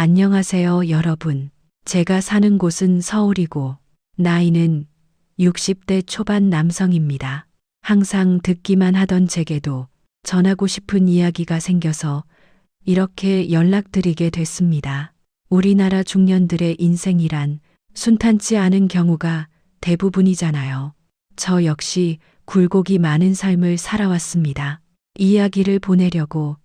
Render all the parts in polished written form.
안녕하세요, 여러분. 제가 사는 곳은 서울이고, 나이는 60대 초반 남성입니다. 항상 듣기만 하던 제게도 전하고 싶은 이야기가 생겨서 이렇게 연락드리게 됐습니다. 우리나라 중년들의 인생이란 순탄치 않은 경우가 대부분이잖아요. 저 역시 굴곡이 많은 삶을 살아왔습니다. 이야기를 보내려고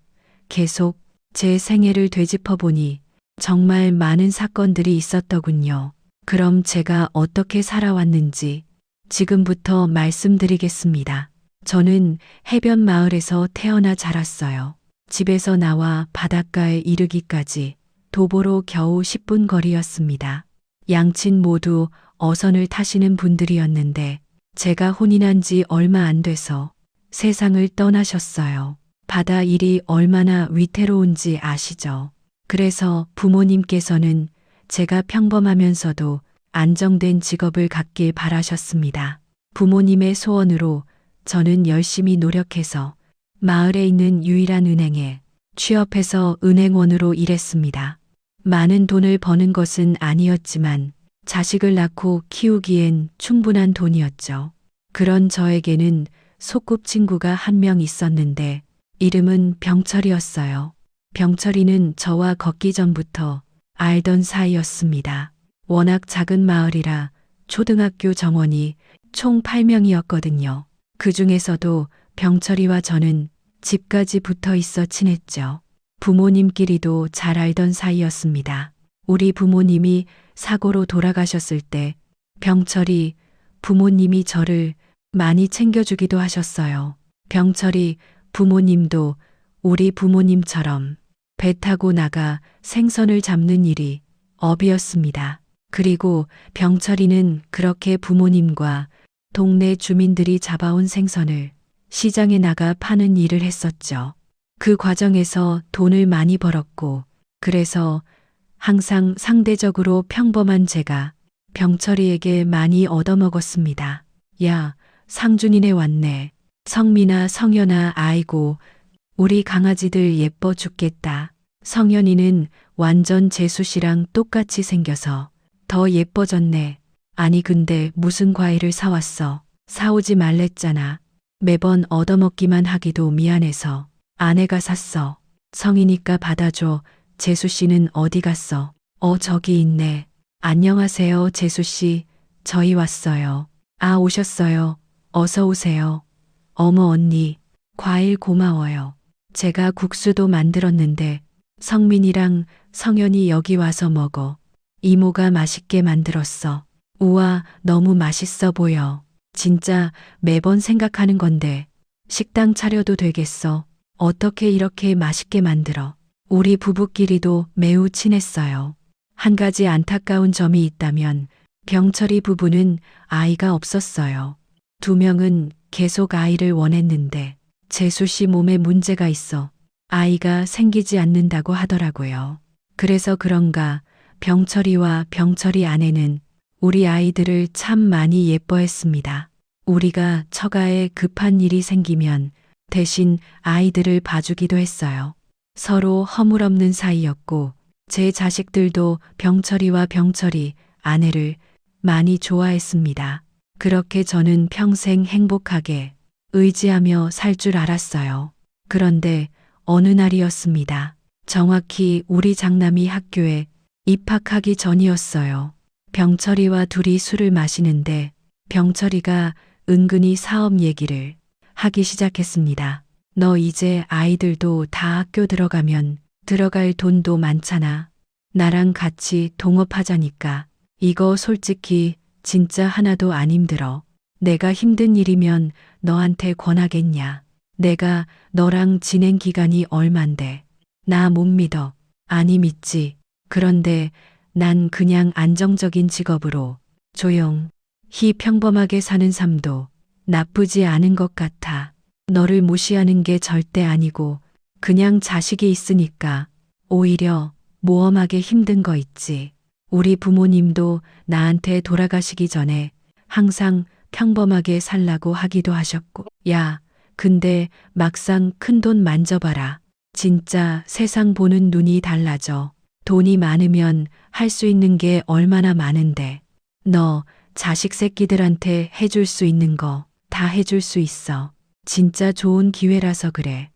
계속 제 생애를 되짚어보니 정말 많은 사건들이 있었더군요. 그럼 제가 어떻게 살아왔는지 지금부터 말씀드리겠습니다. 저는 해변 마을에서 태어나 자랐어요. 집에서 나와 바닷가에 이르기까지 도보로 겨우 10분 거리였습니다. 양친 모두 어선을 타시는 분들이었는데 제가 혼인한 지 얼마 안 돼서 세상을 떠나셨어요. 바다 일이 얼마나 위태로운지 아시죠? 그래서 부모님께서는 제가 평범하면서도 안정된 직업을 갖길 바라셨습니다. 부모님의 소원으로 저는 열심히 노력해서 마을에 있는 유일한 은행에 취업해서 은행원으로 일했습니다. 많은 돈을 버는 것은 아니었지만 자식을 낳고 키우기엔 충분한 돈이었죠. 그런 저에게는 소꿉친구가 한 명 있었는데 이름은 병철이었어요. 병철이는 저와 걷기 전부터 알던 사이였습니다. 워낙 작은 마을이라 초등학교 정원이 총 8명이었거든요. 그 중에서도 병철이와 저는 집까지 붙어 있어 친했죠. 부모님끼리도 잘 알던 사이였습니다. 우리 부모님이 사고로 돌아가셨을 때 병철이 부모님이 저를 많이 챙겨주기도 하셨어요. 병철이 부모님도 우리 부모님처럼 배 타고 나가 생선을 잡는 일이 업이었습니다. 그리고 병철이는 그렇게 부모님과 동네 주민들이 잡아온 생선을 시장에 나가 파는 일을 했었죠. 그 과정에서 돈을 많이 벌었고, 그래서 항상 상대적으로 평범한 제가 병철이에게 많이 얻어먹었습니다. 야, 상준이네 왔네. 성민아, 성현아, 아이고, 우리 강아지들 예뻐 죽겠다. 성현이는 완전 재수 씨랑 똑같이 생겨서 더 예뻐졌네. 아니 근데 무슨 과일을 사왔어? 사오지 말랬잖아. 매번 얻어먹기만 하기도 미안해서 아내가 샀어. 성이니까 받아줘. 재수 씨는 어디 갔어? 저기 있네. 안녕하세요, 재수 씨. 저희 왔어요. 아, 오셨어요. 어서 오세요. 어머 언니, 과일 고마워요. 제가 국수도 만들었는데 성민이랑 성현이 여기 와서 먹어. 이모가 맛있게 만들었어. 우와, 너무 맛있어 보여. 진짜 매번 생각하는 건데 식당 차려도 되겠어. 어떻게 이렇게 맛있게 만들어? 우리 부부끼리도 매우 친했어요. 한 가지 안타까운 점이 있다면 병철이 부부는 아이가 없었어요. 2명은 계속 아이를 원했는데 재수 씨 몸에 문제가 있어 아이가 생기지 않는다고 하더라고요. 그래서 그런가 병철이와 병철이 아내는 우리 아이들을 참 많이 예뻐했습니다. 우리가 처가에 급한 일이 생기면 대신 아이들을 봐주기도 했어요. 서로 허물없는 사이였고 제 자식들도 병철이와 병철이 아내를 많이 좋아했습니다. 그렇게 저는 평생 행복하게 의지하며 살 줄 알았어요. 그런데 어느 날이었습니다. 정확히 우리 장남이 학교에 입학하기 전이었어요. 병철이와 둘이 술을 마시는데 병철이가 은근히 사업 얘기를 하기 시작했습니다. 너 이제 아이들도 다 학교 들어가면 들어갈 돈도 많잖아. 나랑 같이 동업하자니까. 이거 솔직히 진짜 하나도 안 힘들어. 내가 힘든 일이면 너한테 권하겠냐. 내가 너랑 지낸 기간이 얼만데. 나 못 믿어. 아니 믿지. 그런데 난 그냥 안정적인 직업으로 조용히 평범하게 사는 삶도 나쁘지 않은 것 같아. 너를 무시하는 게 절대 아니고 그냥 자식이 있으니까 오히려 모험하게 힘든 거 있지. 우리 부모님도 나한테 돌아가시기 전에 항상 평범하게 살라고 하기도 하셨고. 야, 근데 막상 큰돈 만져봐라. 진짜 세상 보는 눈이 달라져. 돈이 많으면 할 수 있는 게 얼마나 많은데. 너 자식 새끼들한테 해줄 수 있는 거 다 해줄 수 있어. 진짜 좋은 기회라서 그래.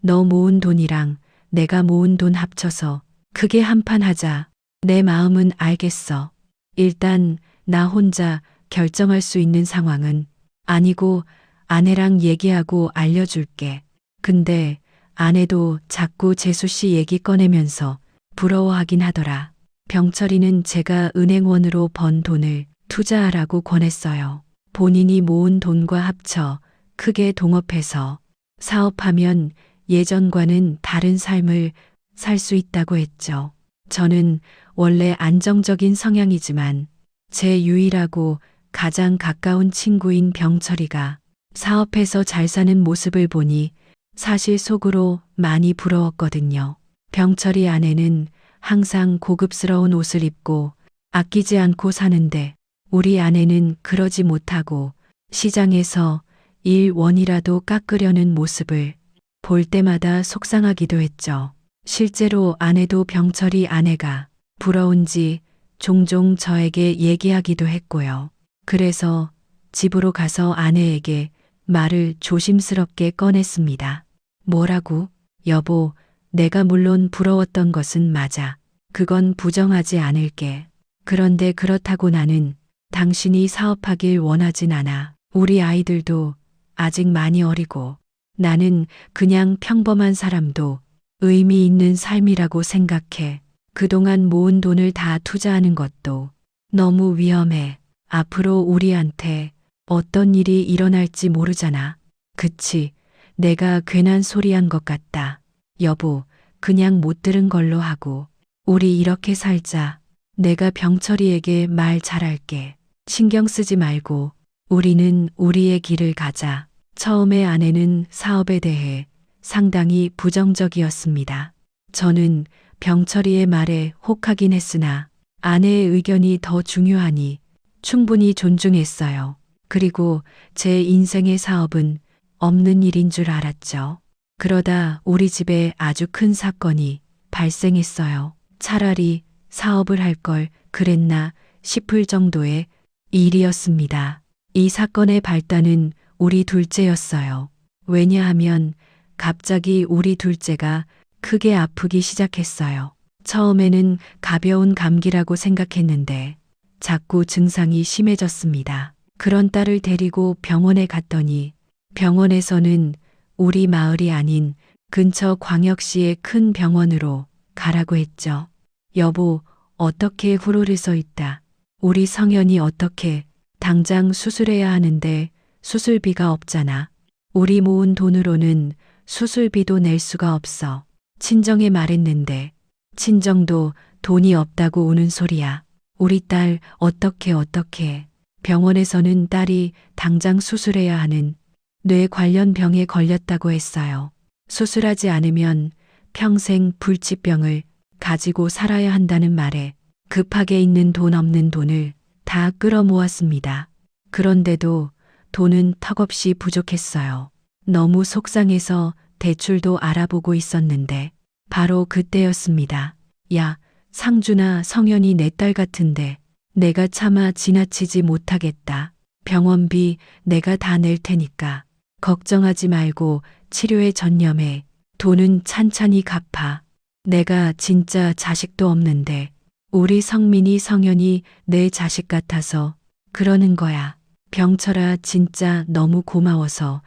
너 모은 돈이랑 내가 모은 돈 합쳐서 크게 한판 하자. 내 마음은 알겠어. 일단 나 혼자 결정할 수 있는 상황은 아니고 아내랑 얘기하고 알려줄게. 근데 아내도 자꾸 재수 씨 얘기 꺼내면서 부러워하긴 하더라. 병철이는 제가 은행원으로 번 돈을 투자하라고 권했어요. 본인이 모은 돈과 합쳐 크게 동업해서 사업하면 예전과는 다른 삶을 살 수 있다고 했죠. 저는 원래 안정적인 성향이지만 제 유일하고 가장 가까운 친구인 병철이가 사업해서 잘 사는 모습을 보니 사실 속으로 많이 부러웠거든요. 병철이 아내는 항상 고급스러운 옷을 입고 아끼지 않고 사는데 우리 아내는 그러지 못하고 시장에서 1원이라도 깎으려는 모습을 볼 때마다 속상하기도 했죠. 실제로 아내도 병철이 아내가 부러운지 종종 저에게 얘기하기도 했고요. 그래서 집으로 가서 아내에게 말을 조심스럽게 꺼냈습니다. 뭐라고? 여보, 내가 물론 부러웠던 것은 맞아. 그건 부정하지 않을게. 그런데 그렇다고 나는 당신이 사업하길 원하진 않아. 우리 아이들도 아직 많이 어리고 나는 그냥 평범한 사람도 의미 있는 삶이라고 생각해. 그동안 모은 돈을 다 투자하는 것도 너무 위험해. 앞으로 우리한테 어떤 일이 일어날지 모르잖아. 그치? 내가 괜한 소리 한 것 같다. 여보, 그냥 못 들은 걸로 하고 우리 이렇게 살자. 내가 병철이에게 말 잘할게. 신경 쓰지 말고 우리는 우리의 길을 가자. 처음에 아내는 사업에 대해 상당히 부정적이었습니다. 저는 병철이의 말에 혹하긴 했으나 아내의 의견이 더 중요하니 충분히 존중했어요. 그리고 제 인생의 사업은 없는 일인 줄 알았죠. 그러다 우리 집에 아주 큰 사건이 발생했어요. 차라리 사업을 할 걸 그랬나 싶을 정도의 일이었습니다. 이 사건의 발단은 우리 둘째였어요. 왜냐하면 갑자기 우리 둘째가 크게 아프기 시작했어요. 처음에는 가벼운 감기라고 생각했는데 자꾸 증상이 심해졌습니다. 그런 딸을 데리고 병원에 갔더니 병원에서는 우리 마을이 아닌 근처 광역시의 큰 병원으로 가라고 했죠. 여보, 어떻게 후루를 서 있다. 우리 성현이 어떻게 당장 수술해야 하는데 수술비가 없잖아. 우리 모은 돈으로는 수술비도 낼 수가 없어. 친정에 말했는데 친정도 돈이 없다고 우는 소리야. 우리 딸 어떻게 병원에서는 딸이 당장 수술해야 하는 뇌 관련 병에 걸렸다고 했어요. 수술하지 않으면 평생 불치병을 가지고 살아야 한다는 말에 급하게 있는 돈 없는 돈을 다 끌어모았습니다. 그런데도 돈은 턱없이 부족했어요. 너무 속상해서 대출도 알아보고 있었는데 바로 그때였습니다. 야, 상준아, 성현이 내 딸 같은데 내가 차마 지나치지 못하겠다. 병원비 내가 다 낼 테니까 걱정하지 말고 치료에 전념해. 돈은 찬찬히 갚아. 내가 진짜 자식도 없는데 우리 성민이 성현이 내 자식 같아서 그러는 거야. 병철아, 진짜 너무 고마워서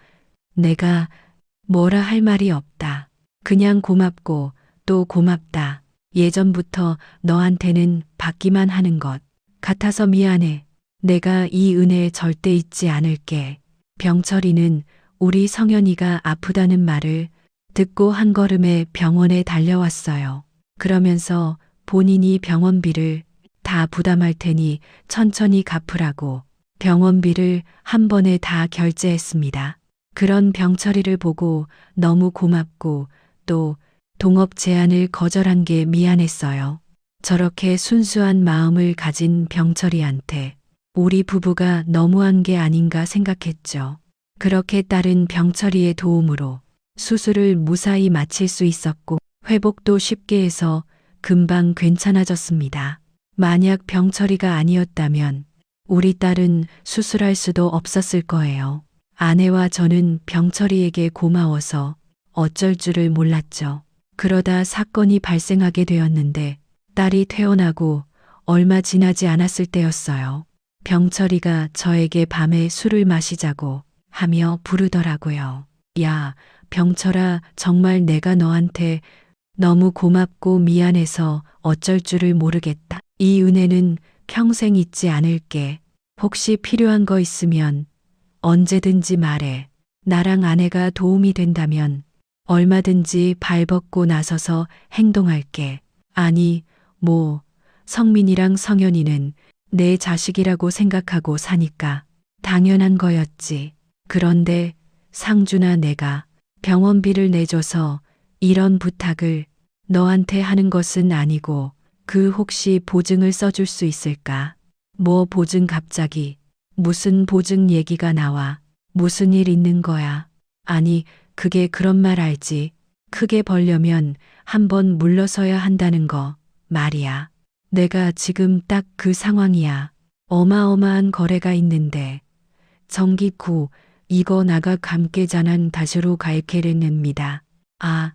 내가 뭐라 할 말이 없다. 그냥 고맙고 또 고맙다. 예전부터 너한테는 받기만 하는 것 같아서 미안해. 내가 이 은혜 절대 잊지 않을게. 병철이는 우리 성현이가 아프다는 말을 듣고 한 걸음에 병원에 달려왔어요. 그러면서 본인이 병원비를 다 부담할 테니 천천히 갚으라고 병원비를 한 번에 다 결제했습니다. 그런 병철이를 보고 너무 고맙고 또 동업 제안을 거절한 게 미안했어요. 저렇게 순수한 마음을 가진 병철이한테 우리 부부가 너무한 게 아닌가 생각했죠. 그렇게 딸은 병철이의 도움으로 수술을 무사히 마칠 수 있었고 회복도 쉽게 해서 금방 괜찮아졌습니다. 만약 병철이가 아니었다면 우리 딸은 수술할 수도 없었을 거예요. 아내와 저는 병철이에게 고마워서 어쩔 줄을 몰랐죠. 그러다 사건이 발생하게 되었는데 딸이 퇴원하고 얼마 지나지 않았을 때였어요. 병철이가 저에게 밤에 술을 마시자고 하며 부르더라고요. 야, 병철아, 정말 내가 너한테 너무 고맙고 미안해서 어쩔 줄을 모르겠다. 이 은혜는 평생 잊지 않을게. 혹시 필요한 거 있으면 언제든지 말해. 나랑 아내가 도움이 된다면 얼마든지 발벗고 나서서 행동할게. 아니, 성민이랑 성현이는 내 자식이라고 생각하고 사니까 당연한 거였지. 그런데 상준아, 내가 병원비를 내줘서 이런 부탁을 너한테 하는 것은 아니고 그 혹시 보증을 써줄 수 있을까? 뭐 보증 갑자기? 무슨 보증 얘기가 나와? 무슨 일 있는 거야? 아니, 그게 그런 말 알지. 크게 벌려면 한번 물러서야 한다는 거 말이야. 내가 지금 딱 그 상황이야. 어마어마한 거래가 있는데 정기쿠 이거 나가 감깨자난 다시로 갈케르냅니다. 아,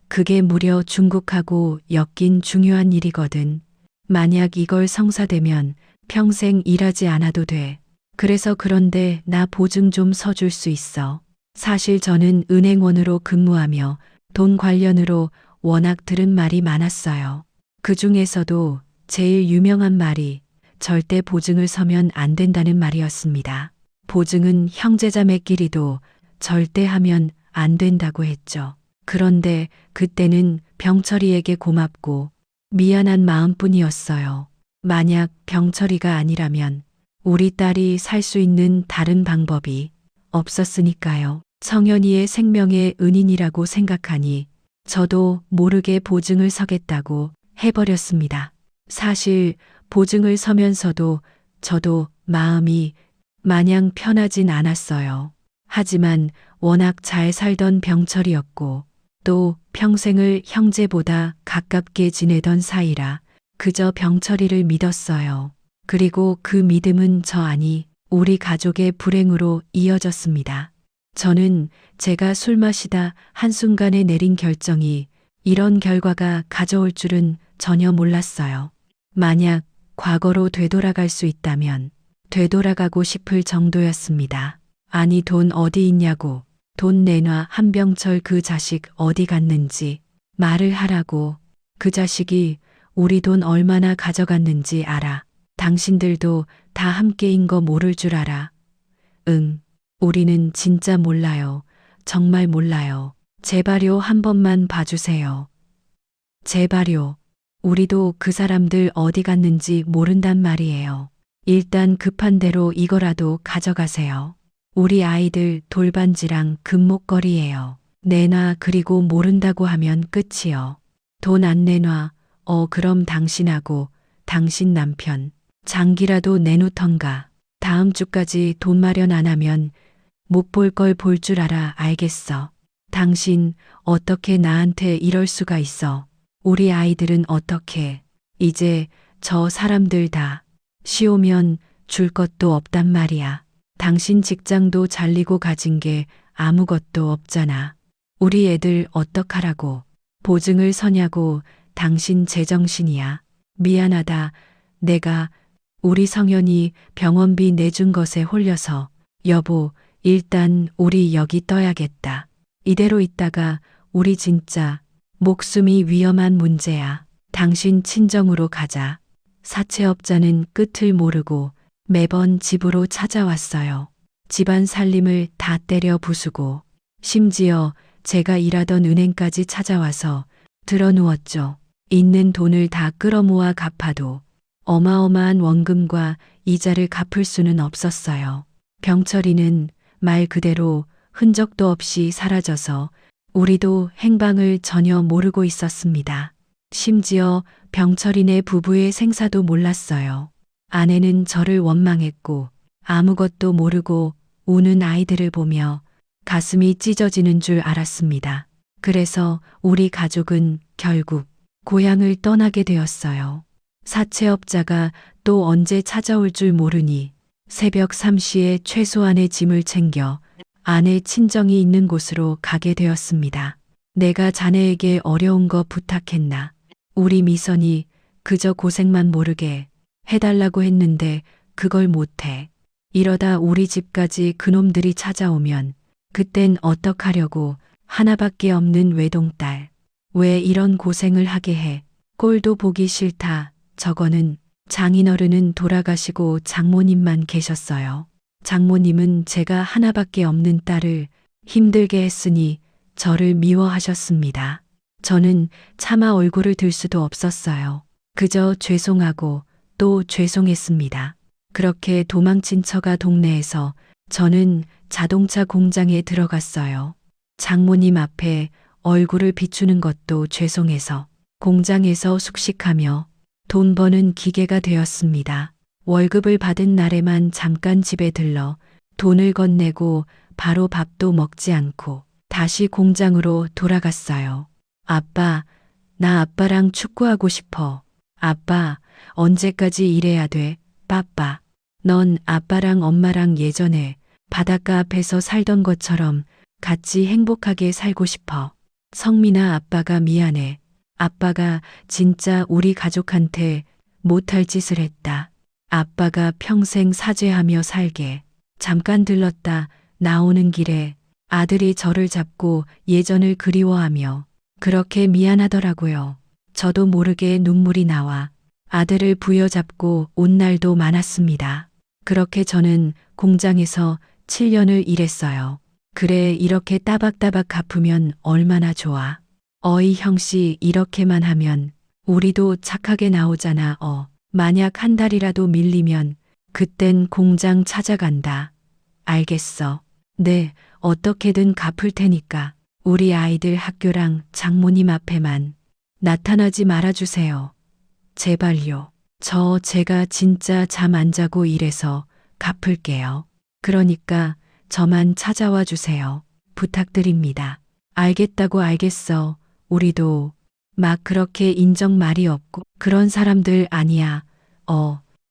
그게 무려 중국하고 엮인 중요한 일이거든. 만약 이걸 성사되면 평생 일하지 않아도 돼. 그래서 그런데 나 보증 좀 서줄 수 있어. 사실 저는 은행원으로 근무하며 돈 관련으로 워낙 들은 말이 많았어요. 그 중에서도 제일 유명한 말이 절대 보증을 서면 안 된다는 말이었습니다. 보증은 형제자매끼리도 절대 하면 안 된다고 했죠. 그런데 그때는 병철이에게 고맙고 미안한 마음뿐이었어요. 만약 병철이가 아니라면 우리 딸이 살 수 있는 다른 방법이 없었으니까요. 성현이의 생명의 은인이라고 생각하니 저도 모르게 보증을 서겠다고 해버렸습니다. 사실 보증을 서면서도 저도 마음이 마냥 편하진 않았어요. 하지만 워낙 잘 살던 병철이었고 또 평생을 형제보다 가깝게 지내던 사이라 그저 병철이를 믿었어요. 그리고 그 믿음은 저 아니 우리 가족의 불행으로 이어졌습니다. 저는 제가 술 마시다 한순간에 내린 결정이 이런 결과가 가져올 줄은 전혀 몰랐어요. 만약 과거로 되돌아갈 수 있다면 되돌아가고 싶을 정도였습니다. 아니 돈 어디 있냐고. 돈 내놔. 한병철 그 자식 어디 갔는지 말을 하라고. 그 자식이 우리 돈 얼마나 가져갔는지 알아. 당신들도 다 함께인 거 모를 줄 알아. 응, 우리는 진짜 몰라요. 정말 몰라요. 제발요 한 번만 봐주세요. 제발요. 우리도 그 사람들 어디 갔는지 모른단 말이에요. 일단 급한 대로 이거라도 가져가세요. 우리 아이들 돌반지랑 금목걸이에요. 내놔. 그리고 모른다고 하면 끝이요. 돈 안 내놔. 그럼 당신하고 당신 남편 장기라도 내놓던가. 다음 주까지 돈 마련 안 하면 못 볼 걸 볼 줄 알아. 알겠어. 당신 어떻게 나한테 이럴 수가 있어. 우리 아이들은 어떻게. 이제 저 사람들 다 쉬오면 줄 것도 없단 말이야. 당신 직장도 잘리고 가진 게 아무것도 없잖아. 우리 애들 어떡하라고. 보증을 서냐고. 당신 제정신이야. 미안하다. 내가 우리 성현이 병원비 내준 것에 홀려서. 여보, 일단 우리 여기 떠야겠다. 이대로 있다가 우리 진짜 목숨이 위험한 문제야. 당신 친정으로 가자. 사채업자는 끝을 모르고 매번 집으로 찾아왔어요. 집안 살림을 다 때려 부수고 심지어 제가 일하던 은행까지 찾아와서 드러누웠죠. 있는 돈을 다 끌어모아 갚아도 어마어마한 원금과 이자를 갚을 수는 없었어요. 병철이는 말 그대로 흔적도 없이 사라져서 우리도 행방을 전혀 모르고 있었습니다. 심지어 병철이네 부부의 생사도 몰랐어요. 아내는 저를 원망했고 아무것도 모르고 우는 아이들을 보며 가슴이 찢어지는 줄 알았습니다. 그래서 우리 가족은 결국 고향을 떠나게 되었어요. 사채업자가 또 언제 찾아올 줄 모르니 새벽 3시에 최소한의 짐을 챙겨 아내 친정이 있는 곳으로 가게 되었습니다. 내가 자네에게 어려운 거 부탁했나? 우리 미선이 그저 고생만 모르게 해달라고 했는데 그걸 못해. 이러다 우리 집까지 그놈들이 찾아오면 그땐 어떡하려고. 하나밖에 없는 외동딸. 왜 이런 고생을 하게 해. 꼴도 보기 싫다. 저거는 장인어른은 돌아가시고 장모님만 계셨어요. 장모님은 제가 하나밖에 없는 딸을 힘들게 했으니 저를 미워하셨습니다. 저는 차마 얼굴을 들 수도 없었어요. 그저 죄송하고 또 죄송했습니다. 그렇게 도망친 처가 동네에서 저는 자동차 공장에 들어갔어요. 장모님 앞에 얼굴을 비추는 것도 죄송해서 공장에서 숙식하며 돈 버는 기계가 되었습니다. 월급을 받은 날에만 잠깐 집에 들러 돈을 건네고 바로 밥도 먹지 않고 다시 공장으로 돌아갔어요. 아빠, 나 아빠랑 축구하고 싶어. 아빠, 언제까지 이래야 돼? 빠빠. 넌 아빠랑 엄마랑 예전에 바닷가 앞에서 살던 것처럼 같이 행복하게 살고 싶어. 성민아, 아빠가 미안해. 아빠가 진짜 우리 가족한테 못할 짓을 했다. 아빠가 평생 사죄하며 살게. 잠깐 들렀다 나오는 길에 아들이 저를 잡고 예전을 그리워하며 그렇게 미안하더라고요. 저도 모르게 눈물이 나와 아들을 부여잡고 온 날도 많았습니다. 그렇게 저는 공장에서 7년을 일했어요. 그래, 이렇게 따박따박 갚으면 얼마나 좋아. 어이 형씨, 이렇게만 하면 우리도 착하게 나오잖아. 만약 한 달이라도 밀리면 그땐 공장 찾아간다. 알겠어. 네, 어떻게든 갚을 테니까 우리 아이들 학교랑 장모님 앞에만 나타나지 말아주세요. 제발요. 제가 진짜 잠 안 자고 일해서 갚을게요. 그러니까 저만 찾아와 주세요. 부탁드립니다. 알겠다고. 알겠어. 우리도 막 그렇게 인정 말이 없고 그런 사람들 아니야.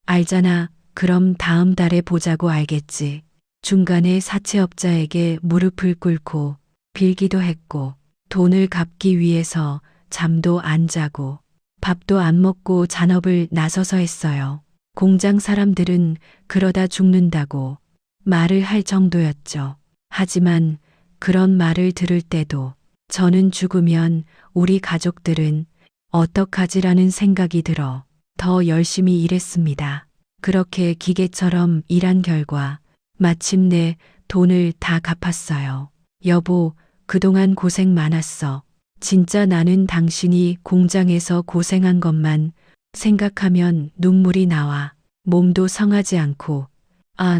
알잖아. 그럼 다음 달에 보자고. 알겠지. 중간에 사채업자에게 무릎을 꿇고 빌기도 했고 돈을 갚기 위해서 잠도 안 자고 밥도 안 먹고 잔업을 나서서 했어요. 공장 사람들은 그러다 죽는다고 말을 할 정도였죠. 하지만 그런 말을 들을 때도 저는 죽으면 우리 가족들은 어떡하지라는 생각이 들어 더 열심히 일했습니다. 그렇게 기계처럼 일한 결과 마침내 돈을 다 갚았어요. 여보, 그동안 고생 많았어. 진짜 나는 당신이 공장에서 고생한 것만 생각하면 눈물이 나와. 몸도 성하지 않고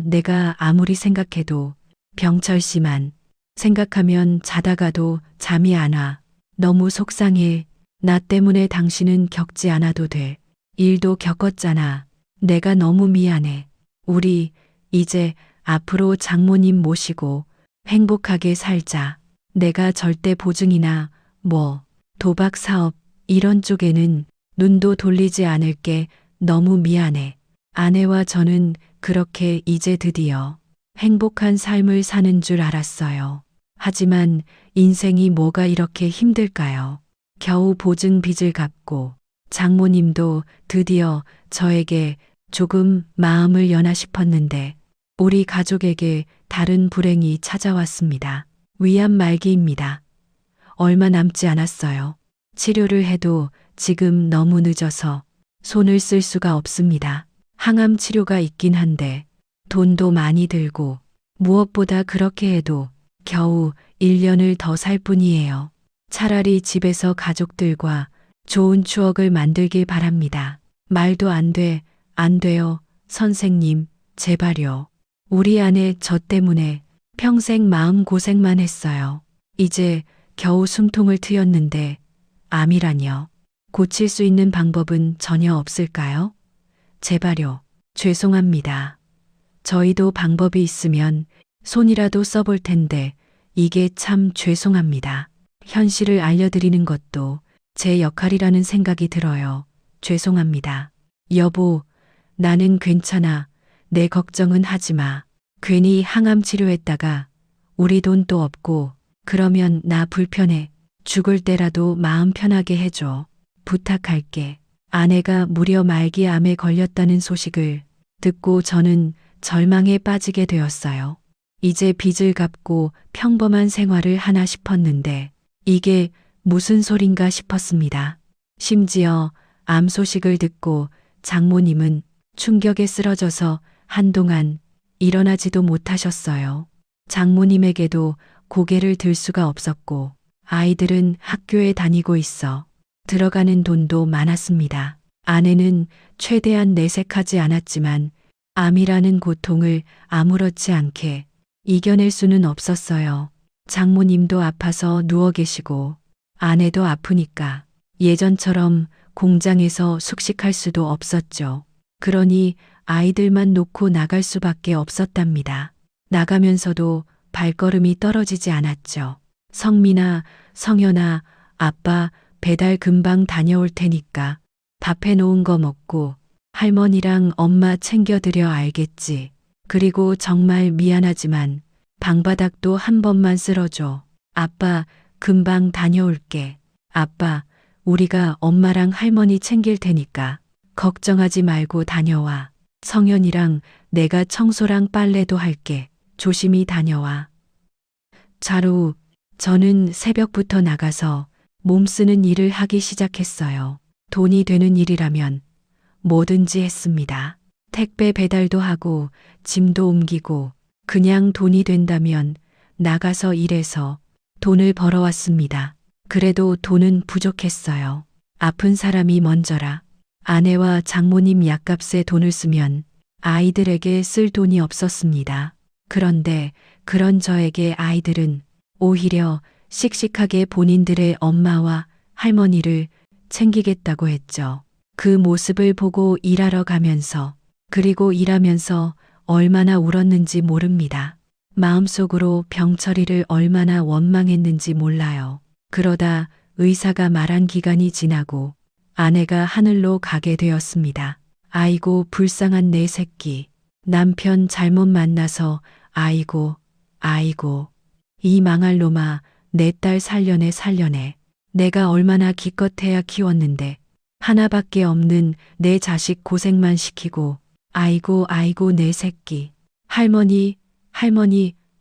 내가 아무리 생각해도 병철 씨만 생각하면 자다가도 잠이 안 와. 너무 속상해. 나 때문에 당신은 겪지 않아도 돼. 일도 겪었잖아. 내가 너무 미안해. 우리 이제 앞으로 장모님 모시고 행복하게 살자. 내가 절대 보증이나 도박 사업 이런 쪽에는 눈도 돌리지 않을게. 너무 미안해. 아내와 저는 그렇게 이제 드디어 행복한 삶을 사는 줄 알았어요. 하지만 인생이 뭐가 이렇게 힘들까요? 겨우 보증 빚을 갚고 장모님도 드디어 저에게 조금 마음을 여나 싶었는데 우리 가족에게 다른 불행이 찾아왔습니다. 위암 말기입니다. 얼마 남지 않았어요. 치료를 해도 지금 너무 늦어서 손을 쓸 수가 없습니다. 항암 치료가 있긴 한데 돈도 많이 들고 무엇보다 그렇게 해도 겨우 1년을 더 살 뿐이에요. 차라리 집에서 가족들과 좋은 추억을 만들길 바랍니다. 말도 안 돼, 안 돼요. 선생님, 제발요. 우리 아내 저 때문에 평생 마음고생만 했어요. 이제 겨우 숨통을 트였는데 암이라뇨. 고칠 수 있는 방법은 전혀 없을까요? 제발요. 죄송합니다. 저희도 방법이 있으면 손이라도 써볼 텐데 이게 참 죄송합니다. 현실을 알려드리는 것도 제 역할이라는 생각이 들어요. 죄송합니다. 여보, 나는 괜찮아. 내 걱정은 하지 마. 괜히 항암 치료했다가 우리 돈 또 없고 그러면 나 불편해. 죽을 때라도 마음 편하게 해줘. 부탁할게. 아내가 무려 말기암에 걸렸다는 소식을 듣고 저는 절망에 빠지게 되었어요. 이제 빚을 갚고 평범한 생활을 하나 싶었는데 이게 무슨 소린가 싶었습니다. 심지어 암 소식을 듣고 장모님은 충격에 쓰러져서 한동안 일어나지도 못하셨어요. 장모님에게도 고개를 들 수가 없었고 아이들은 학교에 다니고 있어 들어가는 돈도 많았습니다. 아내는 최대한 내색하지 않았지만 암이라는 고통을 아무렇지 않게 이겨낼 수는 없었어요. 장모님도 아파서 누워 계시고 아내도 아프니까 예전처럼 공장에서 숙식할 수도 없었죠. 그러니 아이들만 놓고 나갈 수밖에 없었답니다. 나가면서도 발걸음이 떨어지지 않았죠. 성민아, 성현아, 아빠 배달 금방 다녀올 테니까 밥 해놓은 거 먹고 할머니랑 엄마 챙겨드려 알겠지. 그리고 정말 미안하지만 방바닥도 한 번만 쓸어줘. 아빠 금방 다녀올게. 아빠 우리가 엄마랑 할머니 챙길 테니까 걱정하지 말고 다녀와. 성현이랑 내가 청소랑 빨래도 할게. 조심히 다녀와. 자루, 저는 새벽부터 나가서 몸 쓰는 일을 하기 시작했어요. 돈이 되는 일이라면 뭐든지 했습니다. 택배 배달도 하고 짐도 옮기고 그냥 돈이 된다면 나가서 일해서 돈을 벌어왔습니다. 그래도 돈은 부족했어요. 아픈 사람이 먼저라. 아내와 장모님 약값에 돈을 쓰면 아이들에게 쓸 돈이 없었습니다. 그런데 그런 저에게 아이들은 오히려 씩씩하게 본인들의 엄마와 할머니를 챙기겠다고 했죠. 그 모습을 보고 일하러 가면서 그리고 일하면서 얼마나 울었는지 모릅니다. 마음속으로 병철이를 얼마나 원망했는지 몰라요. 그러다 의사가 말한 기간이 지나고 아내가 하늘로 가게 되었습니다. 아이고 불쌍한 내 새끼. 남편 잘못 만나서 아이고 이 망할 놈아 내 딸 살려내. 내가 얼마나 기껏해야 키웠는데 하나밖에 없는 내 자식 고생만 시키고 아이고 내 새끼. 할머니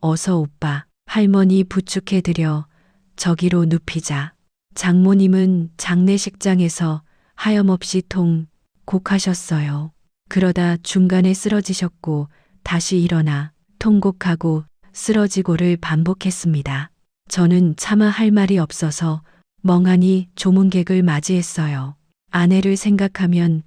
어서 오빠. 할머니 부축해드려 저기로 눕히자. 장모님은 장례식장에서 하염없이 곡하셨어요. 그러다 중간에 쓰러지셨고 다시 일어나 통곡하고 쓰러지고를 반복했습니다. 저는 차마 할 말이 없어서 멍하니 조문객을 맞이했어요. 아내를 생각하면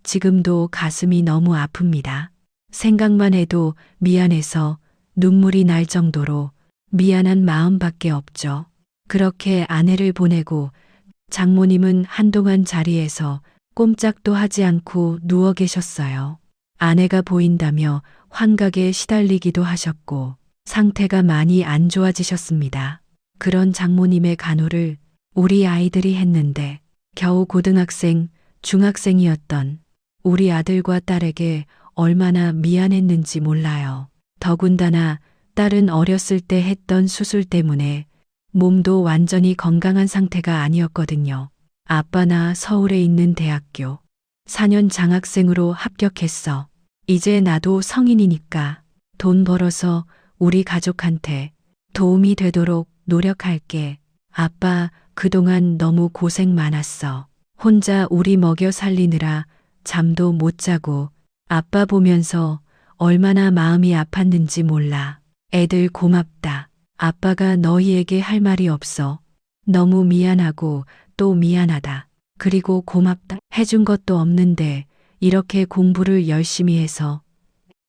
지금도 가슴이 너무 아픕니다. 생각만 해도 미안해서 눈물이 날 정도로 미안한 마음밖에 없죠. 그렇게 아내를 보내고 장모님은 한동안 자리에서 꼼짝도 하지 않고 누워 계셨어요. 아내가 보인다며 환각에 시달리기도 하셨고 상태가 많이 안 좋아지셨습니다. 그런 장모님의 간호를 우리 아이들이 했는데 겨우 고등학생, 중학생이었던 우리 아들과 딸에게 얼마나 미안했는지 몰라요. 더군다나 딸은 어렸을 때 했던 수술 때문에 몸도 완전히 건강한 상태가 아니었거든요. 아빠나 서울에 있는 대학교 4년 장학생으로 합격했어. 이제 나도 성인이니까 돈 벌어서 우리 가족한테 도움이 되도록 노력할게. 아빠 그동안 너무 고생 많았어. 혼자 우리 먹여 살리느라 잠도 못 자고 아빠 보면서 얼마나 마음이 아팠는지 몰라. 애들 고맙다. 아빠가 너희에게 할 말이 없어. 너무 미안하고 또 미안하다. 그리고 고맙다. 해준 것도 없는데 이렇게 공부를 열심히 해서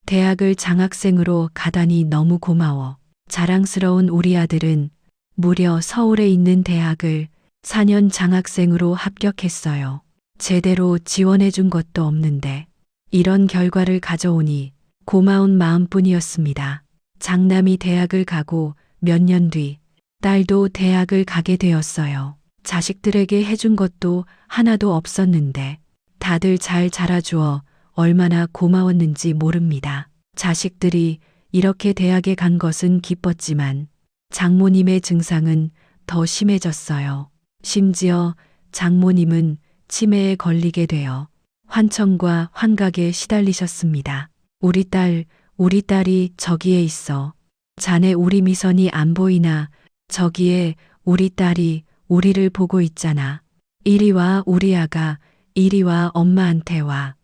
대학을 장학생으로 가다니 너무 고마워. 자랑스러운 우리 아들은 무려 서울에 있는 대학을 4년 장학생으로 합격했어요. 제대로 지원해 준 것도 없는데 이런 결과를 가져오니 고마운 마음뿐이었습니다. 장남이 대학을 가고 몇 년 뒤 딸도 대학을 가게 되었어요. 자식들에게 해준 것도 하나도 없었는데 다들 잘 자라주어 얼마나 고마웠는지 모릅니다. 자식들이 이렇게 대학에 간 것은 기뻤지만 장모님의 증상은 더 심해졌어요. 심지어 장모님은 치매에 걸리게 되어 환청과 환각에 시달리셨습니다. 우리 딸이 저기에 있어. 자네 우리 미선이 안 보이나? 저기에 우리 딸이 우리를 보고 있잖아. 이리 와 우리 아가, 이리 와 엄마한테 와.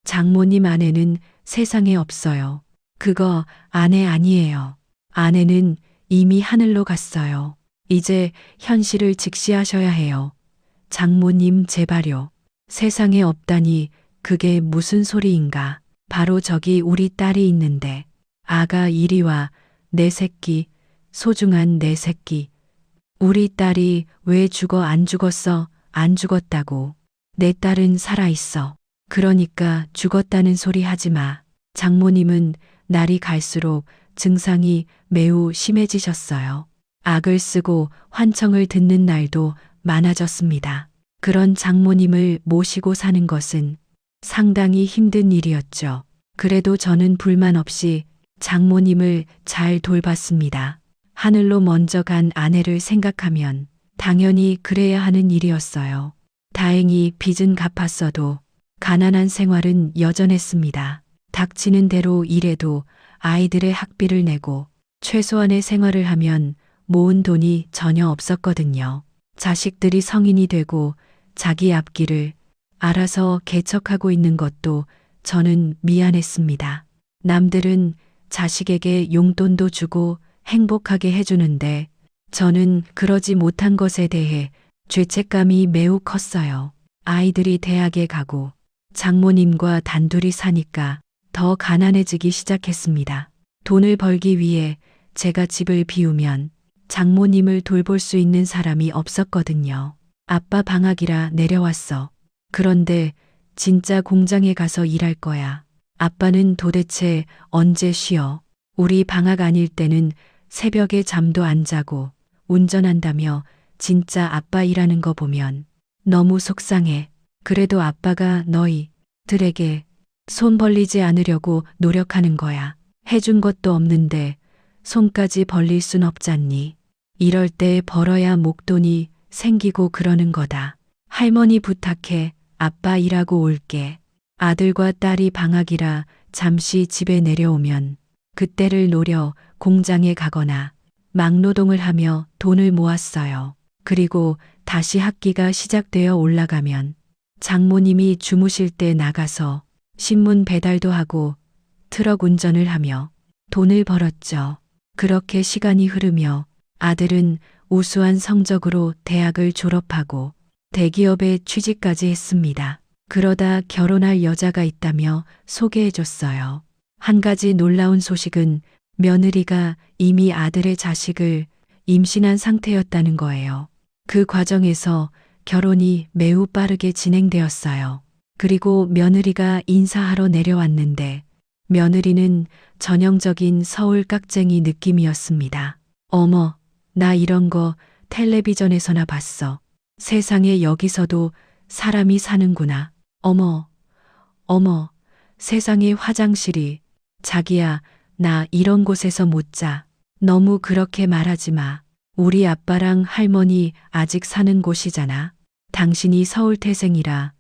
장모님 아내는 세상에 없어요. 그거 아내 아니에요. 아내는 이미 하늘로 갔어요. 이제 현실을 직시하셔야 해요. 장모님 제발요. 세상에 없다니 그게 무슨 소리인가. 바로 저기 우리 딸이 있는데. 아가 이리 와. 내 새끼, 소중한 내 새끼. 우리 딸이 왜 죽어 안 죽었어? 안 죽었다고. 내 딸은 살아있어. 그러니까 죽었다는 소리 하지 마. 장모님은 날이 갈수록 증상이 매우 심해지셨어요. 악을 쓰고 환청을 듣는 날도 많아졌습니다. 그런 장모님을 모시고 사는 것은 상당히 힘든 일이었죠. 그래도 저는 불만 없이 장모님을 잘 돌봤습니다. 하늘로 먼저 간 아내를 생각하면 당연히 그래야 하는 일이었어요. 다행히 빚은 갚았어도 가난한 생활은 여전했습니다. 닥치는 대로 일해도 아이들의 학비를 내고 최소한의 생활을 하면 모은 돈이 전혀 없었거든요. 자식들이 성인이 되고 자기 앞길을 알아서 개척하고 있는 것도 저는 미안했습니다. 남들은 자식에게 용돈도 주고 행복하게 해주는데 저는 그러지 못한 것에 대해 죄책감이 매우 컸어요. 아이들이 대학에 가고 장모님과 단둘이 사니까 더 가난해지기 시작했습니다. 돈을 벌기 위해 제가 집을 비우면 장모님을 돌볼 수 있는 사람이 없었거든요. 아빠 방학이라 내려왔어. 그런데 진짜 공장에 가서 일할 거야. 아빠는 도대체 언제 쉬어? 우리 방학 아닐 때는 새벽에 잠도 안 자고 운전한다며 진짜 아빠 일하는 거 보면 너무 속상해. 그래도 아빠가 너희들에게 손 벌리지 않으려고 노력하는 거야. 해준 것도 없는데 손까지 벌릴 순 없잖니. 이럴 때 벌어야 목돈이 생기고 그러는 거다. 할머니 부탁해. 아빠 일하고 올게. 아들과 딸이 방학이라 잠시 집에 내려오면 그때를 노려 공장에 가거나 막노동을 하며 돈을 모았어요. 그리고 다시 학기가 시작되어 올라가면 장모님이 주무실 때 나가서 신문 배달도 하고 트럭 운전을 하며 돈을 벌었죠. 그렇게 시간이 흐르며 아들은 우수한 성적으로 대학을 졸업하고 대기업에 취직까지 했습니다. 그러다 결혼할 여자가 있다며 소개해줬어요. 한 가지 놀라운 소식은 며느리가 이미 아들의 자식을 임신한 상태였다는 거예요. 그 과정에서 결혼이 매우 빠르게 진행되었어요. 그리고 며느리가 인사하러 내려왔는데 며느리는 전형적인 서울 깍쟁이 느낌이었습니다. 어머, 나 이런 거 텔레비전에서나 봤어. 세상에 여기서도 사람이 사는구나. 어머, 세상에 화장실이. 자기야, 나 이런 곳에서 못 자. 너무 그렇게 말하지 마. 우리 아빠랑 할머니 아직 사는 곳이잖아. 당신이 서울 태생이라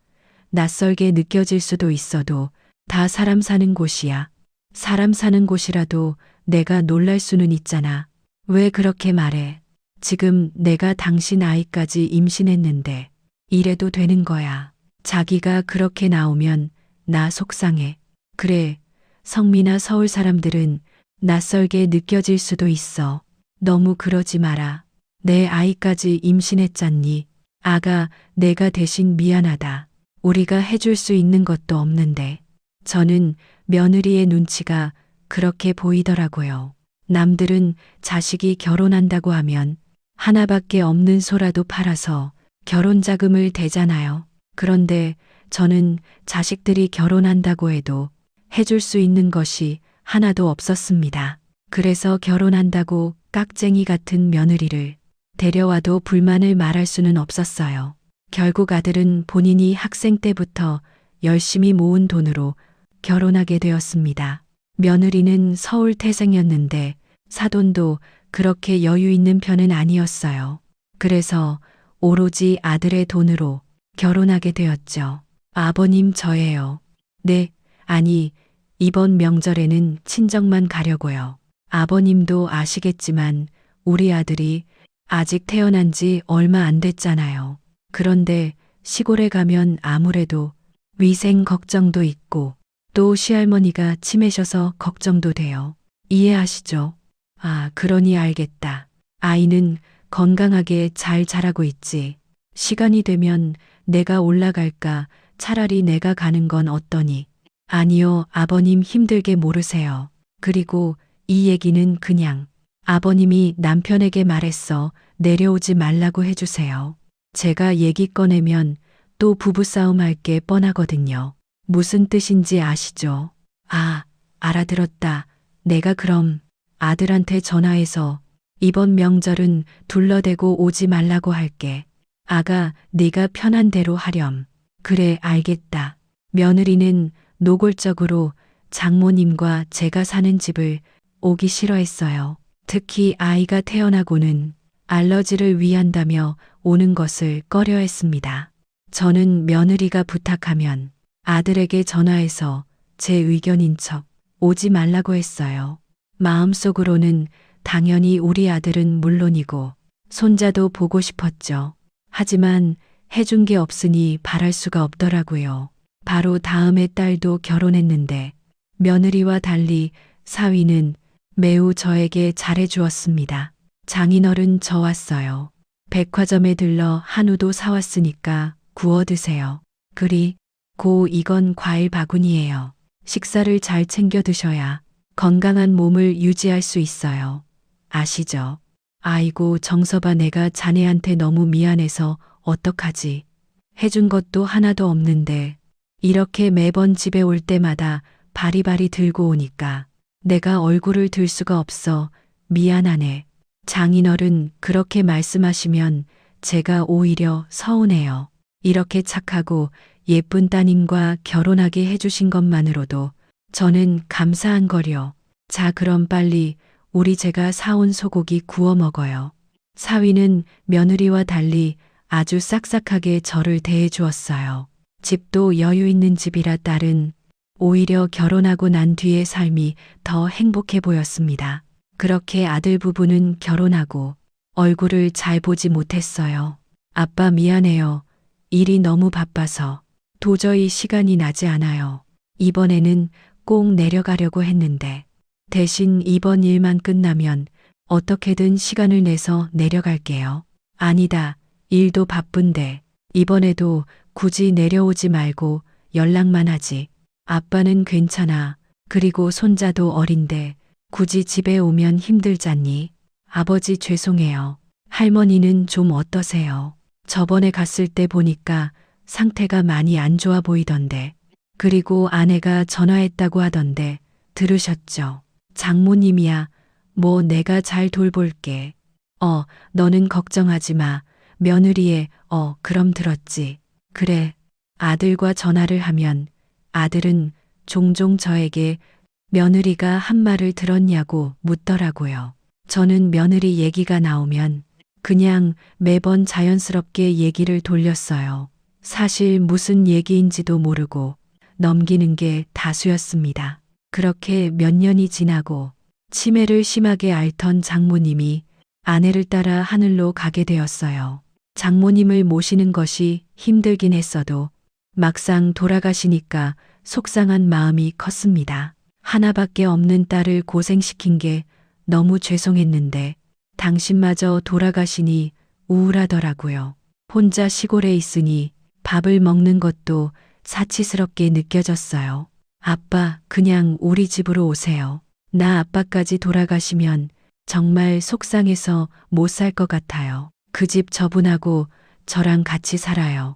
낯설게 느껴질 수도 있어도 다 사람 사는 곳이야. 사람 사는 곳이라도 내가 놀랄 수는 있잖아. 왜 그렇게 말해? 지금 내가 당신 아이까지 임신했는데 이래도 되는 거야. 자기가 그렇게 나오면 나 속상해. 그래, 성미나 서울 사람들은 낯설게 느껴질 수도 있어. 너무 그러지 마라. 내 아이까지 임신했잖니. 아가, 내가 대신 미안하다. 우리가 해줄 수 있는 것도 없는데. 저는 며느리의 눈치가 그렇게 보이더라고요. 남들은 자식이 결혼한다고 하면 하나밖에 없는 소라도 팔아서 결혼 자금을 대잖아요. 그런데 저는 자식들이 결혼한다고 해도 해줄 수 있는 것이 하나도 없었습니다. 그래서 결혼한다고 깍쟁이 같은 며느리를 데려와도 불만을 말할 수는 없었어요. 결국 아들은 본인이 학생 때부터 열심히 모은 돈으로 결혼하게 되었습니다. 며느리는 서울 태생이었는데 사돈도 그렇게 여유 있는 편은 아니었어요. 그래서 오로지 아들의 돈으로 결혼하게 되었죠. 아버님 저예요. 네, 아니, 이번 명절에는 친정만 가려고요. 아버님도 아시겠지만 우리 아들이 아직 태어난 지 얼마 안 됐잖아요. 그런데 시골에 가면 아무래도 위생 걱정도 있고 또 시할머니가 치매셔서 걱정도 돼요. 이해하시죠? 아, 그러니 알겠다. 아이는 건강하게 잘 자라고 있지. 시간이 되면 내가 올라갈까 차라리 내가 가는 건 어떠니? 아니요, 아버님 힘들게 모르세요. 그리고 이 얘기는 그냥 아버님이 남편에게 말했어. 내려오지 말라고 해주세요. 제가 얘기 꺼내면 또 부부싸움 할 게 뻔하거든요. 무슨 뜻인지 아시죠? 아, 알아들었다. 내가 그럼 아들한테 전화해서 이번 명절은 둘러대고 오지 말라고 할게. 아가, 네가 편한 대로 하렴. 그래, 알겠다. 며느리는 노골적으로 장모님과 제가 사는 집을 오기 싫어했어요. 특히 아이가 태어나고는 알러지를 위한다며 오는 것을 꺼려했습니다. 저는 며느리가 부탁하면 아들에게 전화해서 제 의견인 척 오지 말라고 했어요. 마음속으로는 당연히 우리 아들은 물론이고 손자도 보고 싶었죠. 하지만 해준 게 없으니 바랄 수가 없더라고요. 바로 다음에 딸도 결혼했는데 며느리와 달리 사위는 매우 저에게 잘해주었습니다. 장인어른 저 왔어요. 백화점에 들러 한우도 사왔으니까 구워 드세요. 그리고 이건 과일 바구니예요. 식사를 잘 챙겨 드셔야 건강한 몸을 유지할 수 있어요. 아시죠? 아이고 정서봐, 내가 자네한테 너무 미안해서 어떡하지? 해준 것도 하나도 없는데 이렇게 매번 집에 올 때마다 바리바리 들고 오니까 내가 얼굴을 들 수가 없어. 미안하네. 장인어른 그렇게 말씀하시면 제가 오히려 서운해요. 이렇게 착하고 예쁜 따님과 결혼하게 해주신 것만으로도 저는 감사한 거려. 자, 그럼 빨리 우리 제가 사온 소고기 구워 먹어요. 사위는 며느리와 달리 아주 싹싹하게 저를 대해 주었어요. 집도 여유 있는 집이라 딸은 오히려 결혼하고 난 뒤의 삶이 더 행복해 보였습니다. 그렇게 아들 부부는 결혼하고 얼굴을 잘 보지 못했어요. 아빠 미안해요. 일이 너무 바빠서 도저히 시간이 나지 않아요. 이번에는 꼭 내려가려고 했는데 대신 이번 일만 끝나면 어떻게든 시간을 내서 내려갈게요. 아니다. 일도 바쁜데 이번에도 굳이 내려오지 말고 연락만 하지. 아빠는 괜찮아. 그리고 손자도 어린데 굳이 집에 오면 힘들잖니. 아버지 죄송해요. 할머니는 좀 어떠세요? 저번에 갔을 때 보니까 상태가 많이 안 좋아 보이던데. 그리고 아내가 전화했다고 하던데 들으셨죠? 장모님이야. 뭐 내가 잘 돌볼게. 너는 걱정하지 마. 며느리의 그럼 들었지. 그래. 아들과 전화를 하면 아들은 종종 저에게 며느리가 한 말을 들었냐고 묻더라고요. 저는 며느리 얘기가 나오면 그냥 매번 자연스럽게 얘기를 돌렸어요. 사실 무슨 얘기인지도 모르고 넘기는 게 다수였습니다. 그렇게 몇 년이 지나고 치매를 심하게 앓던 장모님이 아내를 따라 하늘로 가게 되었어요. 장모님을 모시는 것이 힘들긴 했어도 막상 돌아가시니까 속상한 마음이 컸습니다. 하나밖에 없는 딸을 고생시킨 게 너무 죄송했는데 당신마저 돌아가시니 우울하더라고요. 혼자 시골에 있으니 밥을 먹는 것도 사치스럽게 느껴졌어요. 아빠, 그냥 우리 집으로 오세요. 나 아빠까지 돌아가시면 정말 속상해서 못 살 것 같아요. 그 집 저분하고 저랑 같이 살아요.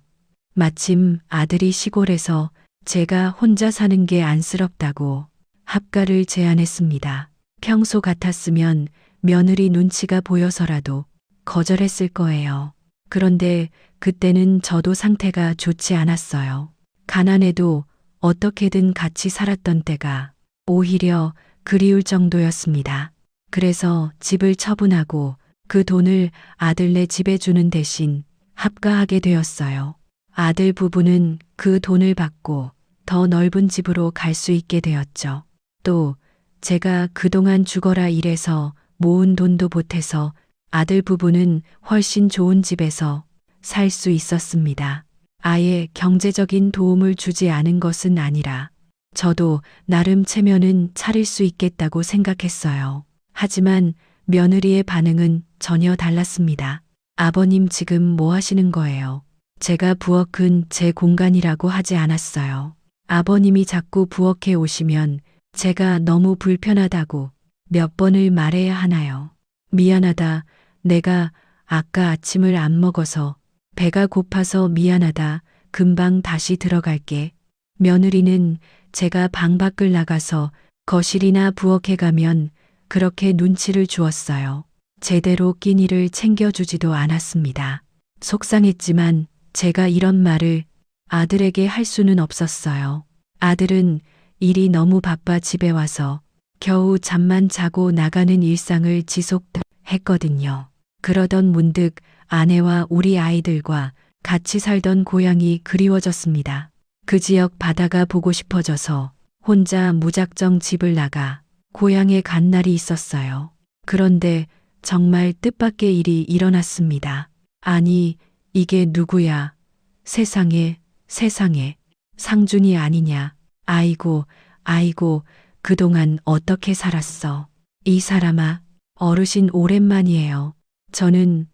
마침 아들이 시골에서 제가 혼자 사는 게 안쓰럽다고 합가를 제안했습니다. 평소 같았으면 며느리 눈치가 보여서라도 거절했을 거예요. 그런데 그때는 저도 상태가 좋지 않았어요. 가난해도 어떻게든 같이 살았던 때가 오히려 그리울 정도였습니다. 그래서 집을 처분하고 그 돈을 아들네 집에 주는 대신 합가하게 되었어요. 아들 부부는 그 돈을 받고 더 넓은 집으로 갈 수 있게 되었죠. 또 제가 그동안 죽어라 일해서 모은 돈도 보태서 아들 부부는 훨씬 좋은 집에서 살 수 있었습니다. 아예 경제적인 도움을 주지 않은 것은 아니라 저도 나름 체면은 차릴 수 있겠다고 생각했어요. 하지만 며느리의 반응은 전혀 달랐습니다. 아버님 지금 뭐 하시는 거예요? 제가 부엌은 제 공간이라고 하지 않았어요. 아버님이 자꾸 부엌에 오시면 제가 너무 불편하다고 몇 번을 말해야 하나요? 미안하다. 내가 아까 아침을 안 먹어서 배가 고파서 미안하다. 금방 다시 들어갈게. 며느리는 제가 방 밖을 나가서 거실이나 부엌에 가면 그렇게 눈치를 주었어요. 제대로 끼니를 챙겨주지도 않았습니다. 속상했지만 제가 이런 말을 아들에게 할 수는 없었어요. 아들은 일이 너무 바빠 집에 와서 겨우 잠만 자고 나가는 일상을 지속했거든요. 그러던 문득 아내와 우리 아이들과 같이 살던 고향이 그리워졌습니다. 그 지역 바다가 보고 싶어져서 혼자 무작정 집을 나가 고향에 간 날이 있었어요. 그런데 정말 뜻밖의 일이 일어났습니다. 아니, 이게 누구야? 세상에, 세상에, 상준이 아니냐? 아이고, 아이고, 그동안 어떻게 살았어? 이 사람아, 어르신 오랜만이에요. 저는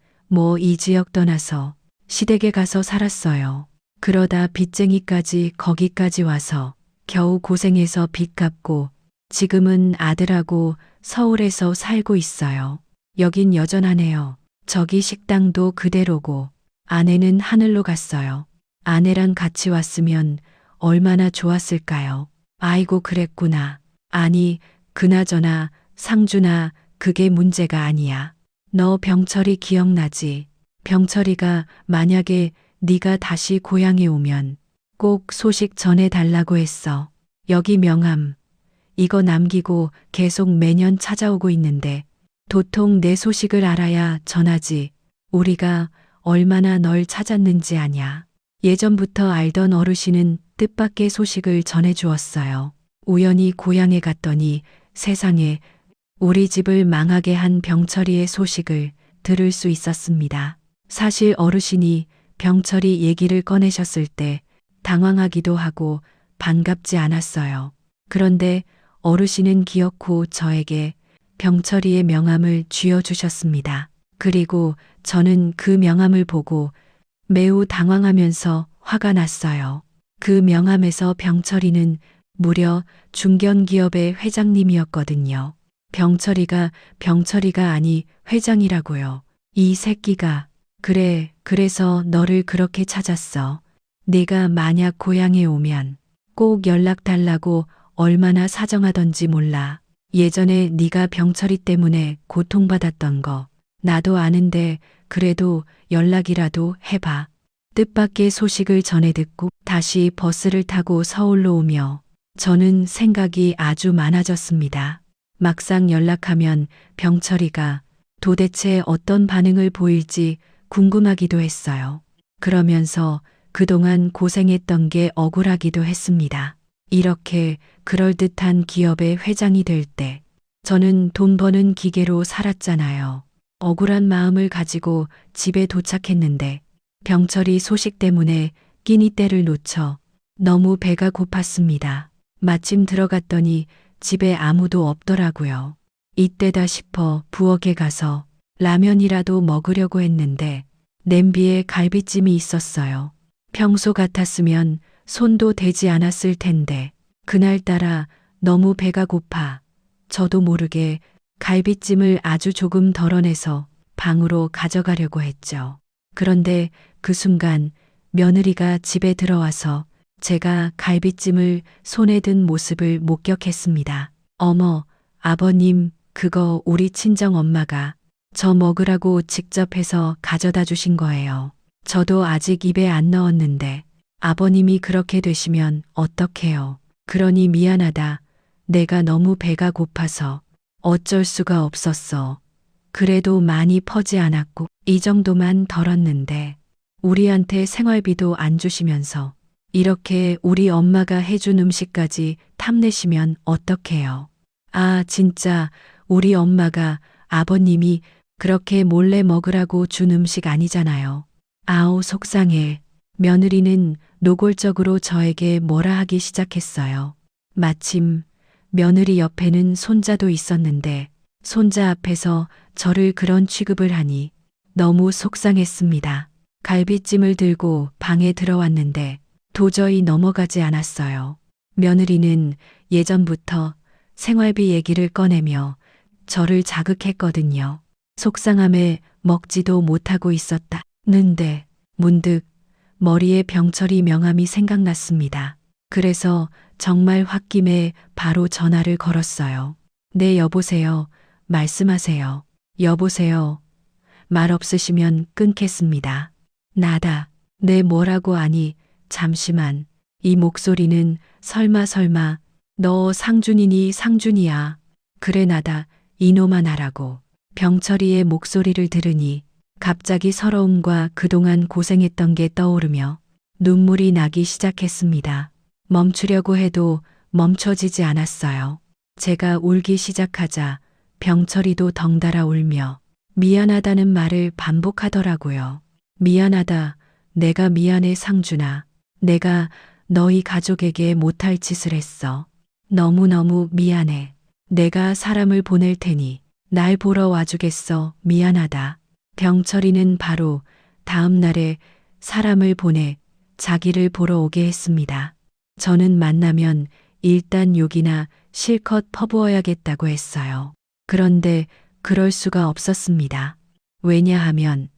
이 지역 떠나서 시댁에 가서 살았어요. 그러다 빚쟁이까지 거기까지 와서 겨우 고생해서 빚 갚고 지금은 아들하고 서울에서 살고 있어요. 여긴 여전하네요. 저기 식당도 그대로고 아내는 하늘로 갔어요. 아내랑 같이 왔으면 얼마나 좋았을까요? 아이고 그랬구나. 아니 그나저나 상준아 그게 문제가 아니야. 너 병철이 기억나지? 병철이가 만약에 네가 다시 고향에 오면 꼭 소식 전해달라고 했어. 여기 명함. 이거 남기고 계속 매년 찾아오고 있는데 도통 내 소식을 알아야 전하지. 우리가 얼마나 널 찾았는지 아냐. 예전부터 알던 어르신은 뜻밖의 소식을 전해주었어요. 우연히 고향에 갔더니 세상에 우리 집을 망하게 한 병철이의 소식을 들을 수 있었습니다. 사실 어르신이 병철이 얘기를 꺼내셨을 때 당황하기도 하고 반갑지 않았어요. 그런데 어르신은 기어코 저에게 병철이의 명함을 쥐어주셨습니다. 그리고 저는 그 명함을 보고 매우 당황하면서 화가 났어요. 그 명함에서 병철이는 무려 중견기업의 회장님이었거든요. 병철이가 아니 회장이라고요. 이 새끼가. 그래, 그래서 너를 그렇게 찾았어. 네가 만약 고향에 오면 꼭 연락 달라고 얼마나 사정하던지 몰라. 예전에 네가 병철이 때문에 고통받았던 거 나도 아는데 그래도 연락이라도 해봐. 뜻밖의 소식을 전해 듣고 다시 버스를 타고 서울로 오며 저는 생각이 아주 많아졌습니다. 막상 연락하면 병철이가 도대체 어떤 반응을 보일지 궁금하기도 했어요. 그러면서 그동안 고생했던 게 억울하기도 했습니다. 이렇게 그럴듯한 기업의 회장이 될 때 저는 돈 버는 기계로 살았잖아요. 억울한 마음을 가지고 집에 도착했는데 병철이 소식 때문에 끼니 때를 놓쳐 너무 배가 고팠습니다. 마침 들어갔더니 집에 아무도 없더라고요. 이때다 싶어 부엌에 가서 라면이라도 먹으려고 했는데 냄비에 갈비찜이 있었어요. 평소 같았으면 손도 대지 않았을 텐데 그날따라 너무 배가 고파 저도 모르게 갈비찜을 아주 조금 덜어내서 방으로 가져가려고 했죠. 그런데 그 순간 며느리가 집에 들어와서 제가 갈비찜을 손에 든 모습을 목격했습니다. 어머, 아버님, 그거 우리 친정 엄마가 저 먹으라고 직접 해서 가져다 주신 거예요. 저도 아직 입에 안 넣었는데 아버님이 그렇게 되시면 어떡해요. 그러니 미안하다. 내가 너무 배가 고파서 어쩔 수가 없었어. 그래도 많이 퍼지 않았고 이 정도만 덜었는데 우리한테 생활비도 안 주시면서 이렇게 우리 엄마가 해준 음식까지 탐내시면 어떡해요. 아, 진짜 우리 엄마가 아버님이 그렇게 몰래 먹으라고 준 음식 아니잖아요. 아우, 속상해. 며느리는 노골적으로 저에게 뭐라 하기 시작했어요. 마침 며느리 옆에는 손자도 있었는데 손자 앞에서 저를 그런 취급을 하니 너무 속상했습니다. 갈비찜을 들고 방에 들어왔는데 도저히 넘어가지 않았어요. 며느리는 예전부터 생활비 얘기를 꺼내며 저를 자극했거든요. 속상함에 먹지도 못하고 있었다는데 문득 머리에 병철이 명함이 생각났습니다. 그래서 정말 홧김에 바로 전화를 걸었어요. 네, 여보세요. 말씀하세요. 여보세요. 말 없으시면 끊겠습니다. 나다. 네, 뭐라고 하니? 잠시만. 이 목소리는 설마 너 상준이니? 상준이야. 그래, 나다. 이놈아, 나라고. 병철이의 목소리를 들으니 갑자기 서러움과 그동안 고생했던 게 떠오르며 눈물이 나기 시작했습니다. 멈추려고 해도 멈춰지지 않았어요. 제가 울기 시작하자 병철이도 덩달아 울며 미안하다는 말을 반복하더라고요. 미안하다. 내가 미안해, 상준아. 내가 너희 가족에게 못할 짓을 했어. 너무너무 미안해. 내가 사람을 보낼 테니 날 보러 와주겠어. 미안하다. 병철이는 바로 다음 날에 사람을 보내 자기를 보러 오게 했습니다. 저는 만나면 일단 욕이나 실컷 퍼부어야겠다고 했어요. 그런데 그럴 수가 없었습니다. 왜냐하면